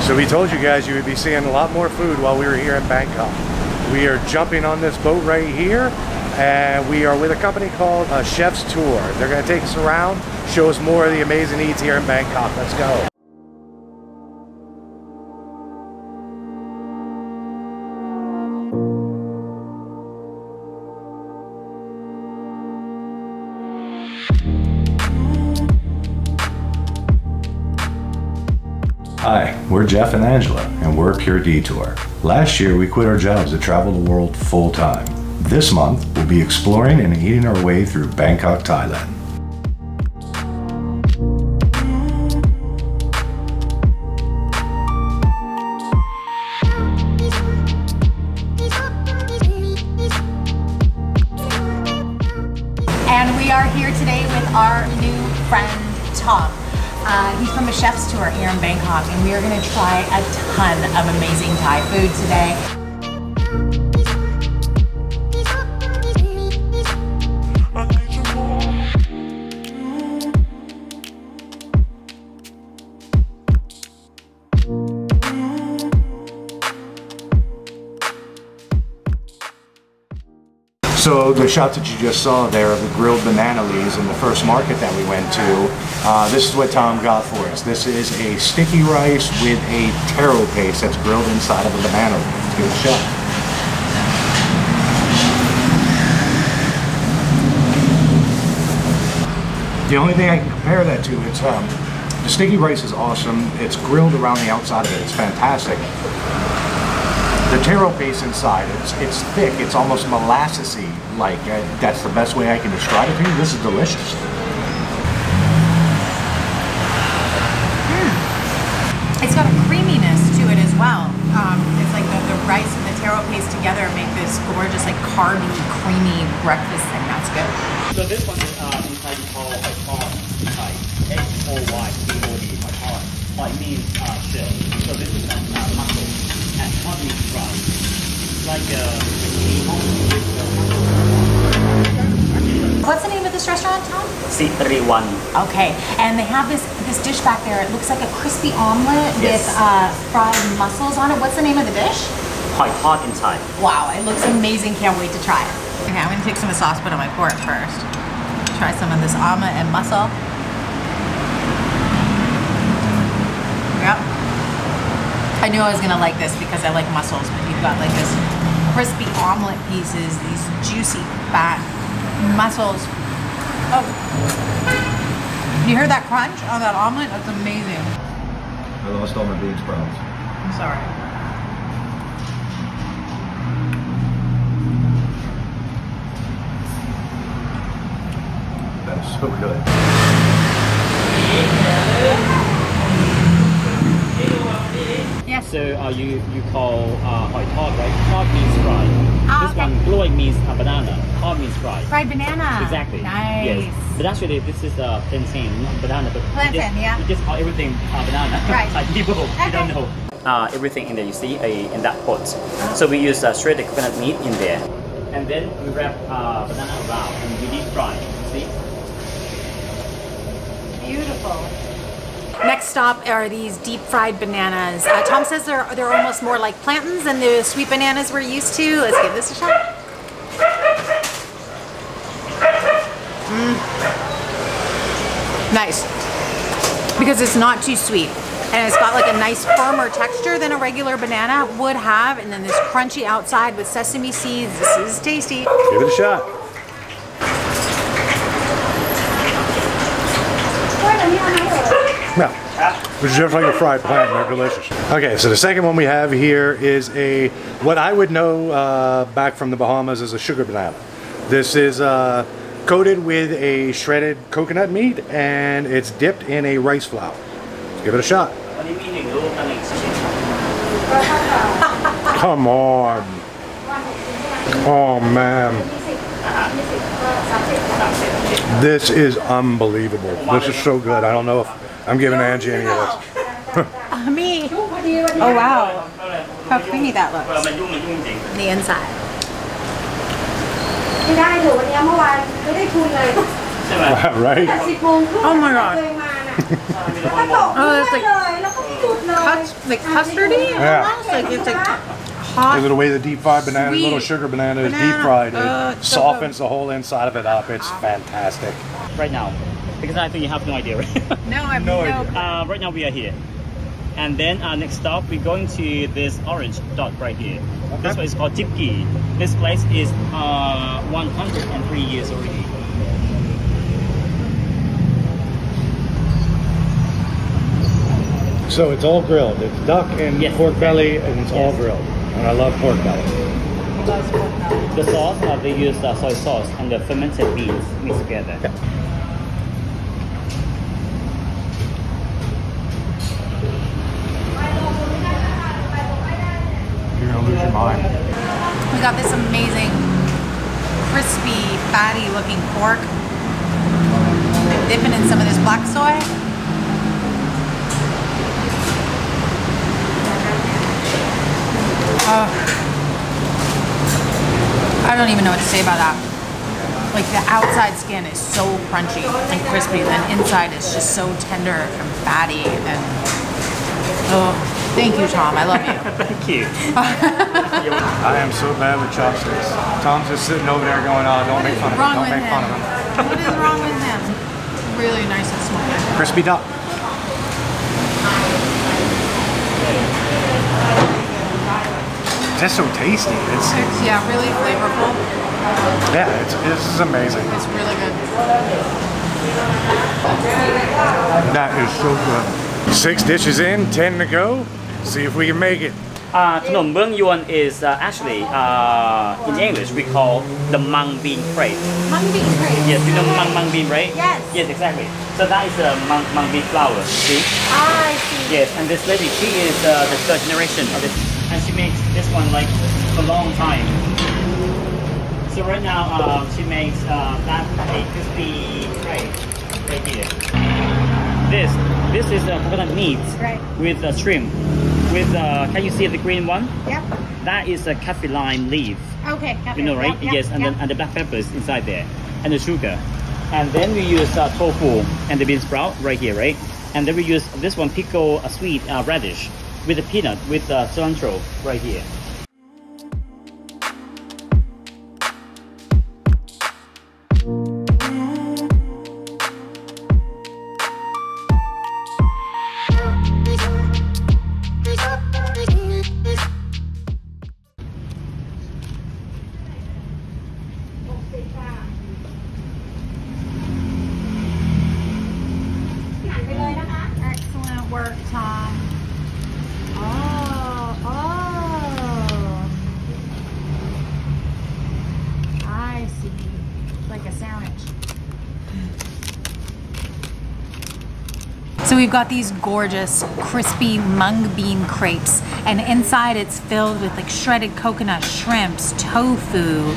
So we told you guys you would be seeing a lot more food while we were here in Bangkok. We are jumping on this boat right here, and we are with a company called Chef's Tour. They're going to take us around, show us more of the amazing eats here in Bangkok. Let's go. Hi, we're Jeff and Angela, and we're Pure Detour. Last year, we quit our jobs to travel the world full-time. This month, we'll be exploring and eating our way through Bangkok, Thailand. And we are here today with our new friend, Tom. He's from a chef's tour here in Bangkok, and we are going to try a ton of amazing Thai food today. So the shots that you just saw there of the grilled banana leaves in the first market that we went to, this is what Tom got for us. This is a sticky rice with a taro paste that's grilled inside of a banana leaf. Let's give it a shot. The only thing I can compare that to is the sticky rice is awesome. It's grilled around the outside of it. It's fantastic. The taro paste inside, it's thick, it's almost molassesy like. That's the best way I can describe it to you. This is delicious. It's got a creaminess to it as well. It's like the rice and the taro paste together make this gorgeous, like carby, creamy breakfast thing. That's good. So this one is inside we call Hoi in Thai. H-O-Y-T-O-D, Hoi. Hoi means shell. So this is muscle. And hot meat fry. Like What's the name of this restaurant, Tom? C31. Okay, and they have this dish back there. It looks like a crispy omelet Yes. with fried mussels on it. What's the name of the dish? Hoi in Thai. Wow, it looks amazing. Can't wait to try it. Okay, I'm gonna take some of the sauce, put it on my fork first. Try some of this omelet and mussel. Yep. I knew I was gonna like this because I like mussels, but you've got like this crispy omelet pieces, these juicy fat mussels. Oh, you hear that crunch on that omelet? That's amazing. I lost all my bean sprouts. I'm sorry. That is so good. Yes. So you call Hoi right? Hot means fried. This okay. one, glowing means banana. Hot means fried. Fried banana. Exactly. Nice. Yes. But actually, this is plantain, not banana. But Plantain, yeah. You just call everything banana. Right. Like people, you don't know. Everything in there, you see, in that pot. So we use shredded coconut meat in there. And then we wrap banana around and we deep fry. See? Beautiful. Next stop are these deep fried bananas. Tom says they're almost more like plantains than the sweet bananas we're used to. Let's give this a shot. Nice. Because it's not too sweet. And it's got like a nice firmer texture than a regular banana would have. And then this crunchy outside with sesame seeds. This is tasty. Give it a shot. Yeah, it's just like a fried plant. They're delicious. Okay, so the second one we have here is what I would know back from the Bahamas as a sugar banana. This is coated with a shredded coconut meat, and it's dipped in a rice flour. Let's give it a shot. Come on. Oh man. This is unbelievable. This is so good. I don't know if I'm giving Angie any of this. Me? Oh wow. How creamy that looks. The inside. Right? Oh my god. Oh, it's like custardy? Yeah. Almost like it's like hot. The way the deep fried banana, Sweet little sugar banana is banana. deep fried, Oh, it it's so softens the whole inside of it up. It's fantastic. Right now, because I think you have no idea, right? No, I have No no. idea. Right now we are here. And then next stop, we're going to this orange dot right here. Okay. This one is called Tipki. This place is 103 years already. So it's all grilled. It's duck and Yes. pork belly, and it's all grilled. And I love pork belly. The sauce, they use soy sauce and the fermented beans mixed together. You're gonna lose your mind. We got this amazing, crispy, fatty looking pork. Dip it in some of this black soy. I don't even know what to say about that. Like the outside skin is so crunchy and crispy, then inside is just so tender and fatty and oh, thank you, Tom. I love you. Thank you. I am so bad with chopsticks. Tom's just sitting over there going, "Oh, don't make fun of him. Wrong Don't with make fun of him. him." What is wrong with him? Really nice and smoky. Crispy duck. Just so tasty. It's Yeah, really flavorful. this is amazing. It's really good. That is so good. 6 dishes in, 10 to go. See if we can make it. Mung Yuan is actually, in English, we call the mung bean crepe. Mung bean crepe. Yes, you know mung bean, right? Yes. Yes, exactly. So that is a mung bean flour, see? I see. Yes, and this lady, she is the third generation of this, and she makes this one like for a long time. So right now, she makes that a crispy crepe right here. This is coconut meat Right. with shrimp. With can you see the green one? Yep. That is a kaffir lime leaf. Okay. You know, right? Yep, Yes, and yep. and the black peppers inside there, and the sugar. And then we use tofu and the bean sprout right here, right? And then we use this one pickle sweet radish with the peanut with cilantro right here. Excellent work, Tom. Oh. I see. Like a sandwich. So we've got these gorgeous, crispy mung bean crepes, and inside it's filled with like shredded coconut, shrimps, tofu,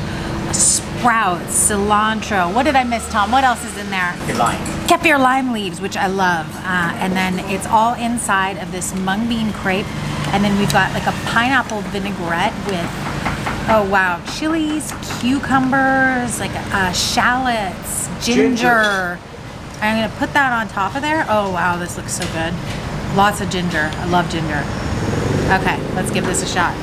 sprouts, cilantro. What did I miss, Tom? What else is in there? The lime. Kaffir lime leaves, which I love. And then it's all inside of this mung bean crepe. And then we've got like a pineapple vinaigrette with, oh wow, chilies, cucumbers, like shallots, ginger. I'm gonna put that on top of there. Oh wow, this looks so good. Lots of ginger. I love ginger. Okay, let's give this a shot.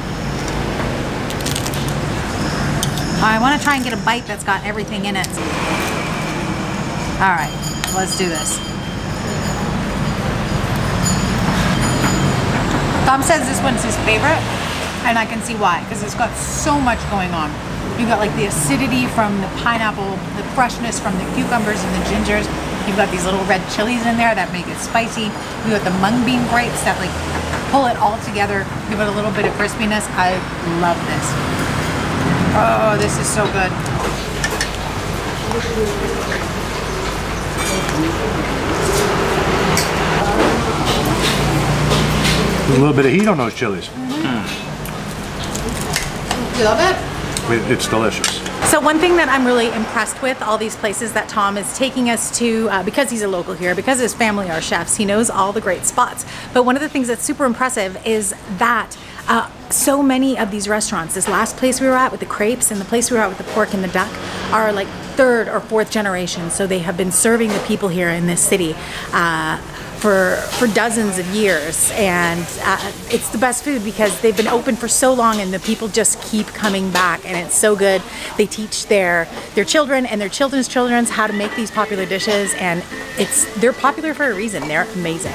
I want to try and get a bite that's got everything in it. All right, let's do this. Tom says this one's his favorite, and I can see why, because it's got so much going on. You've got like the acidity from the pineapple, the freshness from the cucumbers and the gingers. You've got these little red chilies in there that make it spicy. You've got the mung bean grapes that like pull it all together, give it a little bit of crispiness. I love this. Oh, this is so good. A little bit of heat on those chilies. You love it? It's delicious. So one thing that I'm really impressed with, all these places that Tom is taking us to, because he's a local here, because his family are chefs, he knows all the great spots. But one of the things that's super impressive is that so many of these restaurants, this last place we were at with the crepes and the place we were at with the pork and the duck, are like third or fourth generation, so they have been serving the people here in this city for dozens of years, and it's the best food because they've been open for so long and the people just keep coming back, and it's so good. They teach their children and their children's children how to make these popular dishes, and they're popular for a reason. They're amazing.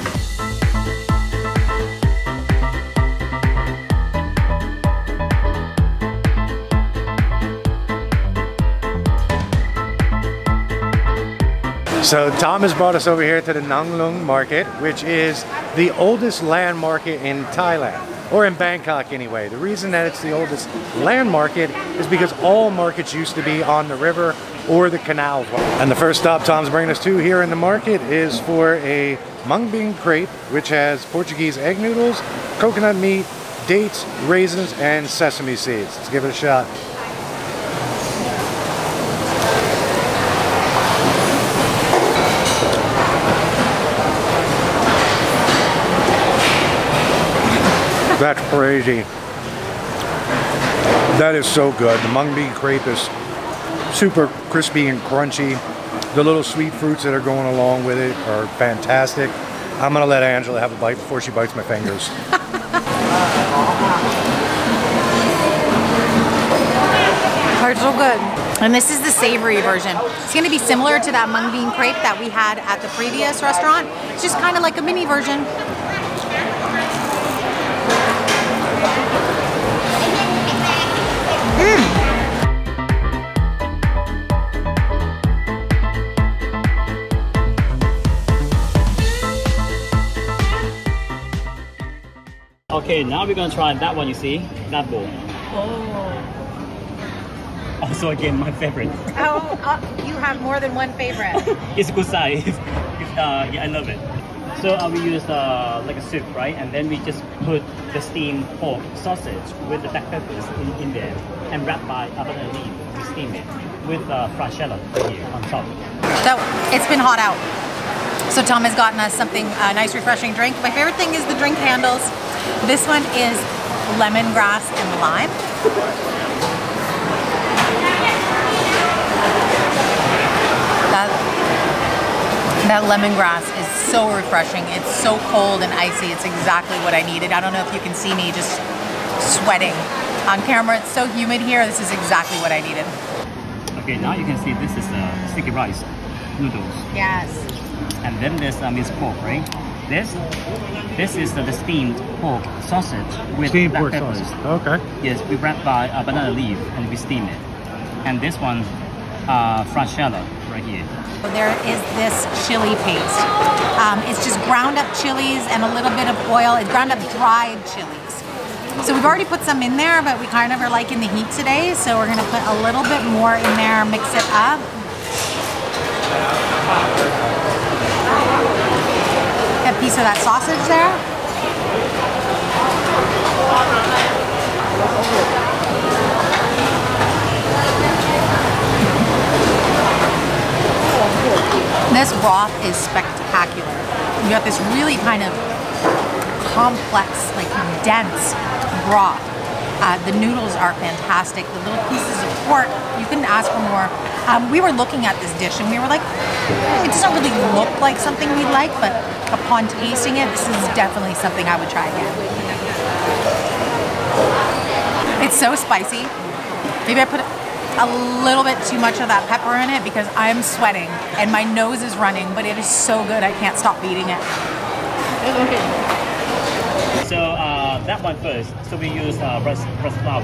So Tom has brought us over here to the Nang Lung market, which is the oldest land market in Thailand, or in Bangkok anyway. The reason that it's the oldest land market is because all markets used to be on the river or the canals. And the first stop Tom's bringing us to here in the market is for a mung bean crepe, which has Portuguese egg noodles, coconut meat, dates, raisins, and sesame seeds. Let's give it a shot. That's crazy. That is so good. The mung bean crepe is super crispy and crunchy. The little sweet fruits that are going along with it are fantastic. I'm gonna let Angela have a bite before she bites my fingers. They're so good. And this is the savory version. It's gonna be similar to that mung bean crepe that we had at the previous restaurant. It's just kind of like a mini version. Okay, now we're gonna try that one. You see that bowl. Oh. Also, again, my favorite. Oh, you have more than one favorite. It's a good size. Yeah, I love it. So we use like a soup, right? And then we just put the steamed pork sausage with the black peppers in there and wrapped by a banana leaf. We steam it with fried shallot right here on top. So it's been hot out. So Tom has gotten us something, a nice refreshing drink. My favorite thing is the drink handles. This one is lemongrass and lime. That lemongrass is so refreshing. It's so cold and icy. It's exactly what I needed. I don't know if you can see me just sweating on camera. It's so humid here. This is exactly what I needed. Okay, now you can see this is sticky rice noodles. Yes. And then this minced pork, right? This is the steamed pork sausage with steamed black pork peppers. sausage. Okay. Yes, we wrap by a banana leaf and we steam it. And this one, fried shallot right here. There is this chili paste. It's just ground up chilies and a little bit of oil. It's ground up dried chilies. So we've already put some in there, but we kind of are liking the heat today. So we're gonna put a little bit more in there, mix it up. A piece of that sausage there. This broth is spectacular. You got this really kind of complex, like dense broth. The noodles are fantastic. The little pieces of pork, you couldn't ask for more. We were looking at this dish and we were like, it doesn't really look like something we'd like, but upon tasting it, this is definitely something I would try again. It's so spicy. Maybe I put a little bit too much of that pepper in it because I'm sweating and my nose is running, but it is so good I can't stop eating it. So that one first. So we use rice flour,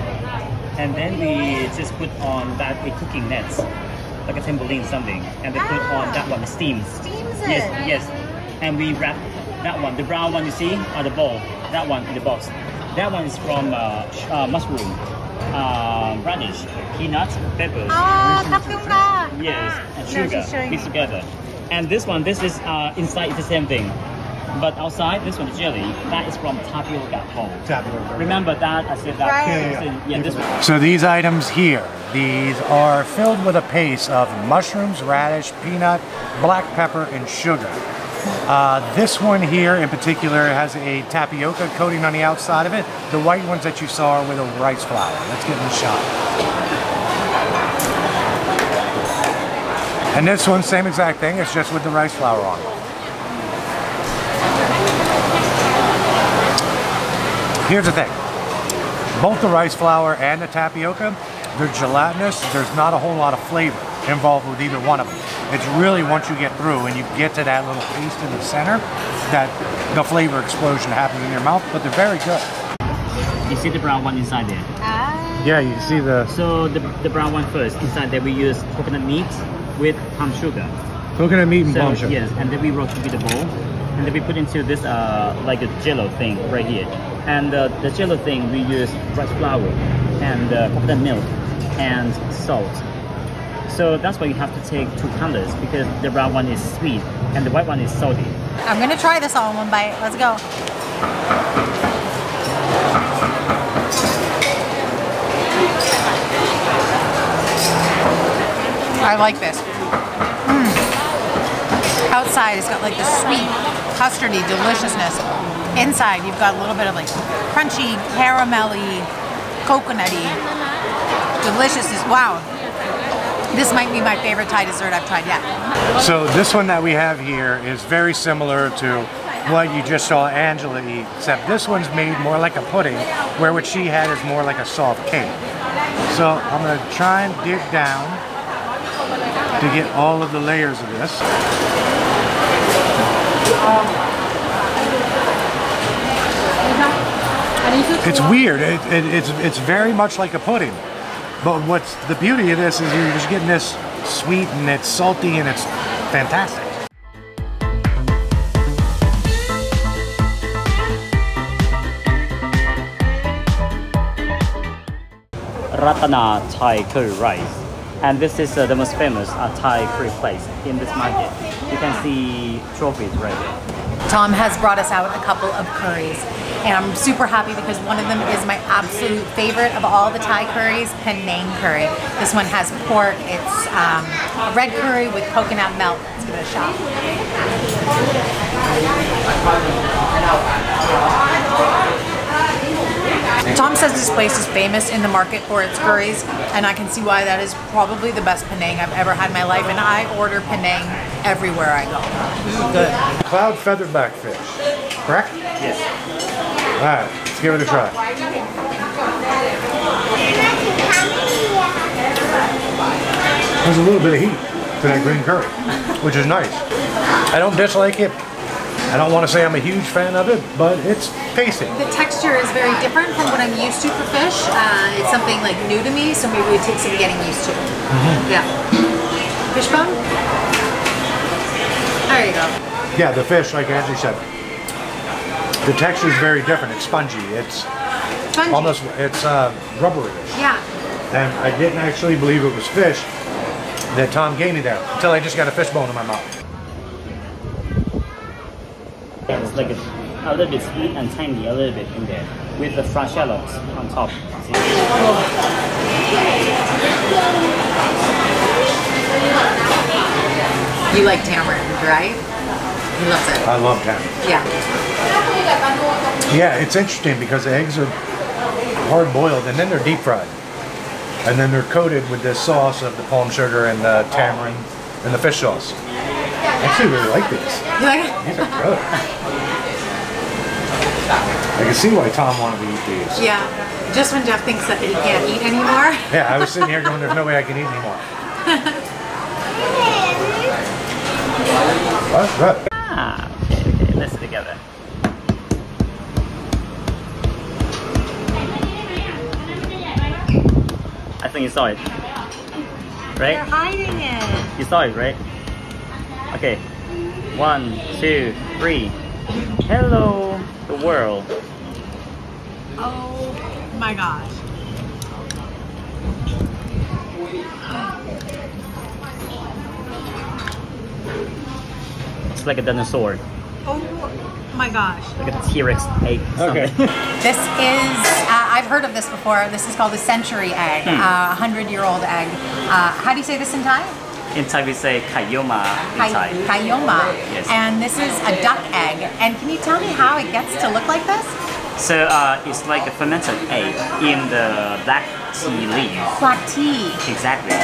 and then we just put on that a cooking nets, like a trampoline something, and they put on that one steams. Steams it. Yes. And we wrap that one, the brown one you see on the bowl. That one in the box. That one is from mushroom, radish, peanuts, peppers. Yes, and sugar mixed together. And this one, this is inside, it's the same thing. But outside, this one, the jelly, that is from tapioca bowl. Tapioca. Remember that? I said that. Right. Yeah, this one. So these items here, these are filled with a paste of mushrooms, radish, peanut, black pepper, and sugar. This one here in particular has a tapioca coating on the outside of it. The white ones that you saw are with a rice flour. Let's give them a shot. And this one, same exact thing, it's just with the rice flour on it. Here's the thing. Both the rice flour and the tapioca, they're gelatinous. There's not a whole lot of flavor involved with either one of them. It's really once you get through and you get to that little paste in the center, that the flavor explosion happens in your mouth, but they're very good. You see the brown one inside there? Yeah, you can see the... So the brown one first, inside there we use coconut meat with palm sugar. Coconut meat and palm sugar. Yes, and then we roast it with a bowl. And then we put into this like a jello thing right here. And the jello thing we use rice flour and coconut milk and salt. So that's why you have to take 2 colors, because the brown one is sweet and the white one is salty. I'm gonna try this all in one bite. Let's go. I like this. Outside it's got like the sweet, custardy deliciousness. Inside you've got a little bit of like crunchy, caramelly, coconutty deliciousness. Wow. This might be my favorite Thai dessert I've tried yet. So this one that we have here is very similar to what you just saw Angela eat, except this one's made more like a pudding, where what she had is more like a soft cake. So I'm gonna try and dig down to get all of the layers of this. It's weird. It's very much like a pudding. But what's the beauty of this is you're just getting this sweet and it's salty and it's fantastic. Ratana Thai curry rice. And this is the most famous Thai curry place in this market. You can see trophies right there. Tom has brought us out a couple of curries, and I'm super happy because one of them is my absolute favorite of all the Thai curries, Penang curry. This one has pork. It's a red curry with coconut milk. Let's give it a shot. Tom says this place is famous in the market for its curries, and I can see why. That is probably the best Penang I've ever had in my life, and I order Penang everywhere I go. This is good. Cloud featherback fish, correct? Yes. All right, let's give it a try. There's a little bit of heat to that green curry, which is nice. I don't dislike it. I don't want to say I'm a huge fan of it, but it's tasty. The texture is very different from what I'm used to for fish. It's something like new to me, so maybe it takes some getting used to. Yeah. Fish bone? There you go. Yeah, the fish, like Angie said, the texture is very different. It's spongy. It's Spongy. almost, it's rubbery. Yeah. And I didn't actually believe it was fish that Tom gave me there until I just got a fish bone in my mouth. It's like a little bit sweet and tangy, a little bit in there, with the fresh shallots on top. See? You like tamarind, right? He loves it. I love tamarind. Yeah. Yeah, it's interesting because the eggs are hard boiled and then they're deep fried. And then they're coated with this sauce of the palm sugar and the tamarind and the fish sauce. I actually really like these. You like it? These are good. I can see why Tom wanted to eat these. Yeah. Just when Jeff thinks that he can't eat anymore. Yeah, I was sitting here going, there's no way I can eat anymore. What's that? Ah, okay, let's sit together. I think you saw it, right? You're hiding it. You saw it, right? Okay, 1, 2, 3. Hello, the world. Oh my gosh. It's like a dinosaur, Oh my gosh. like a T-Rex egg. Okay. This is, I've heard of this before. This is called a century egg, 100-year-old egg. How do you say this in Thai? In Thai we say kayoma in Thai. Kayoma. Yes. And this is a duck egg. And can you tell me how it gets to look like this? So it's like a fermented egg in the black tea leaf. Black tea. Exactly.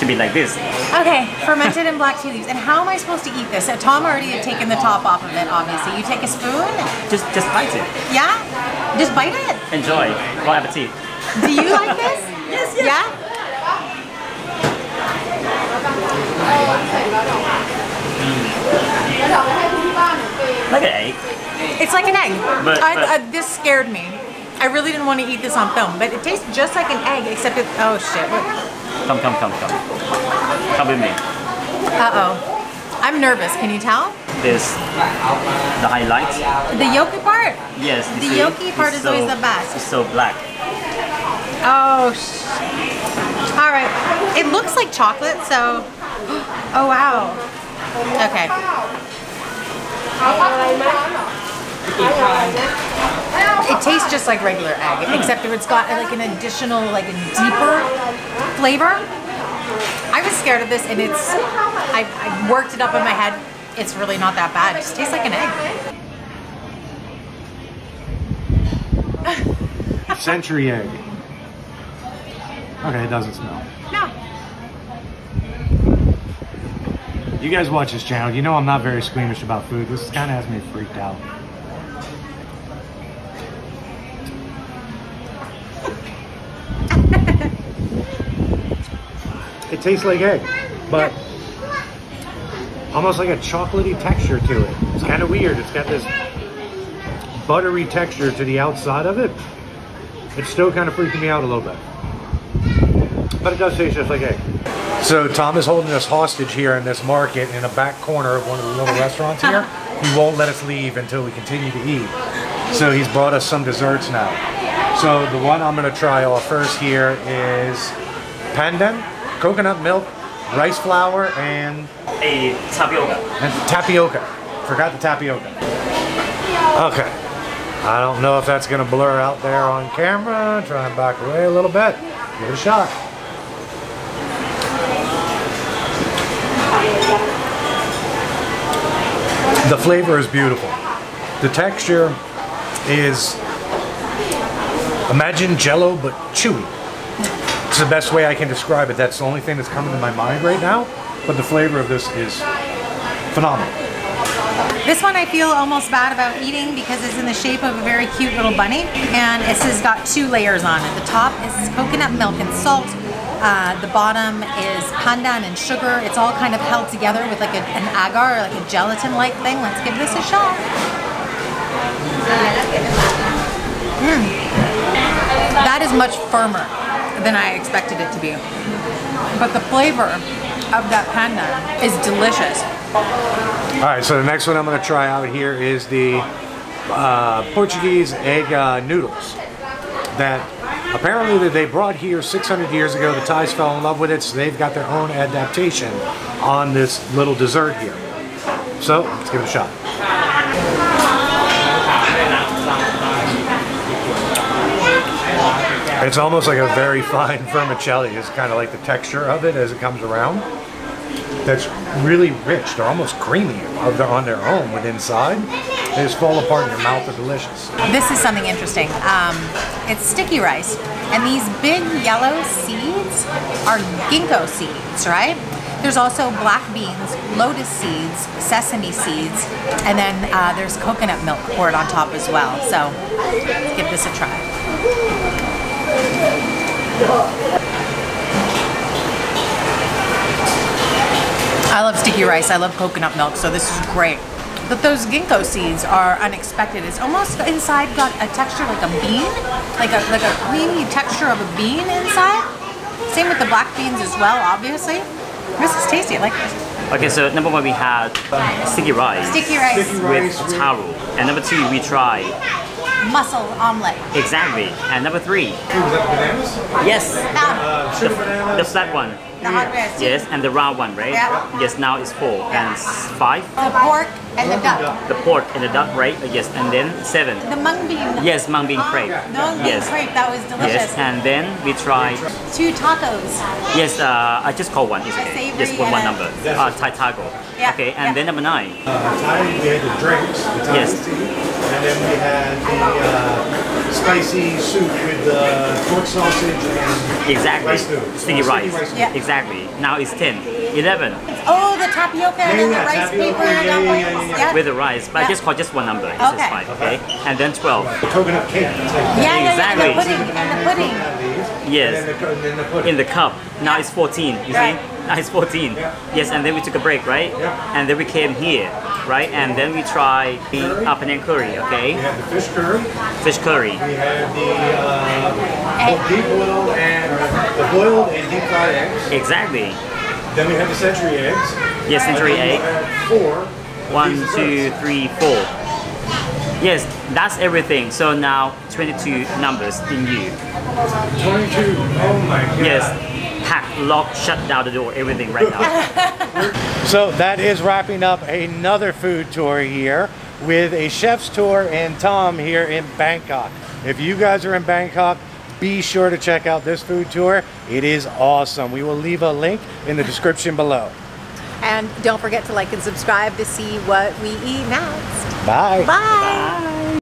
To to be like this. Okay, fermented and black tea leaves. And how am I supposed to eat this? Tom already had taken the top off of it, obviously. You take a spoon? Just bite it. Yeah? Just bite it? Enjoy. Bon appetit. Do you like this? Yes. Yeah? Like an egg. It's like an egg. But- this scared me. I really didn't want to eat this on film, but it tastes just like an egg, except it. Oh shit! Come. Come with me. I'm nervous. Can you tell? This, the highlight. The yolky part. Yes. The yolky part is always the best. It's so black. Oh. All right. It looks like chocolate, so. Oh wow. Okay. It tastes just like regular egg, except it's got like an additional, like a deeper flavor. I was scared of this, and I worked it up in my head. It's really not that bad. It just tastes like an egg. Century egg. Okay, it doesn't smell. No. You guys watch this channel. You know I'm not very squeamish about food. This kind of has me freaked out. It tastes like egg, but almost like a chocolatey texture to it. It's kind of weird. It's got this buttery texture to the outside of it. It's still kind of freaking me out a little bit. But it does taste just like egg. So Tom is holding us hostage here in this market in a back corner of one of the little restaurants here. He won't let us leave until we continue to eat. So he's brought us some desserts now. So the one I'm going to try off first here is pandan, coconut milk, rice flour, and A tapioca. tapioca. Forgot the tapioca. Okay. I don't know if that's going to blur out there on camera. Try and back away a little bit. Give it a shot. The flavor is beautiful. The texture is, imagine Jell-O but chewy. It's the best way I can describe it. That's the only thing that's coming to my mind right now. But the flavor of this is phenomenal. This one I feel almost bad about eating because it's in the shape of a very cute little bunny, and it has got 2 layers on it. The top is coconut milk and salt. The bottom is pandan and sugar. It's all kind of held together with like an agar, or like a gelatin-like thing. Let's give this a shot. That is much firmer than I expected it to be. But the flavor of that pandan is delicious. All right, so the next one I'm going to try out here is the Portuguese egg noodles that apparently they brought here 600 years ago. The Thais fell in love with it, so they've got their own adaptation on this little dessert here. So let's give it a shot. It's almost like a very fine vermicelli. It's kind of like the texture of it as it comes around. That's really rich. They're almost creamy on their own with inside. They just fall apart in your mouth. They're delicious. This is something interesting. It's sticky rice, and these big yellow seeds are ginkgo seeds, right? There's also black beans, lotus seeds, sesame seeds, and then there's coconut milk poured on top as well. So let's give this a try. I love sticky rice, I love coconut milk, so this is great. But those ginkgo seeds are unexpected. It's almost inside got a texture like a bean, like a creamy texture of a bean inside. Same with the black beans as well, obviously. This is tasty, I like this. Okay, so number 1 we had sticky rice. Sticky rice. With taro. And number 2 we tried Mussel omelet. exactly. And number 3, Was that bananas? yes, Sugar bananas. the flat one. The hot breast. Yes, and the round one, right? Yeah. Yes, now it's 4 and 5. The pork and the duck. The pork and the duck, right? Yes, and then 7. The mung bean. Yes, mung bean crepe. The mung bean Yes. crepe, that was delicious. Yes, and then we tried. 2 tacos. Yes, I just call one. It's okay. Savory Just one and a- number. Thai taco. Yeah, Okay, and yeah. then number 9. Thai, we had the drinks, the Thai Yes. tea, and then we had the spicy soup with pork sausage and Exactly. rice noodles. Sticky rice. Yeah. Exactly. Now it's 10. 11 Oh, the tapioca and the rice tapioca, paper yeah, dumplings. yeah. Yeah. with the rice, but I just call just one number. It's just Okay. 5, okay? And then 12. coconut cake. Yeah, Exactly. and the pudding. Yes. And then the pudding. In the cup. Now it's 14, you Right. see? Now it's 14. Yes, and then we took a break, right? Yeah. And then we came here, right? And then we tried the Panang curry, okay? We had the fish curry. Fish curry. We had the deep boiled and deep fried eggs. Exactly. Then we had the century eggs. Yes, century And then egg. we had 4. of 1, these 2, desserts. 3, 4. Yes, that's everything. So now 22 numbers in you. 22. Oh my god. Yes. Hack, lock, shut down the door, everything right now. So that is wrapping up another food tour here with a chef's tour and Tom here in Bangkok. If you guys are in Bangkok, be sure to check out this food tour. It is awesome. We will leave a link in the description below. And don't forget to like and subscribe to see what we eat next. Bye. Bye.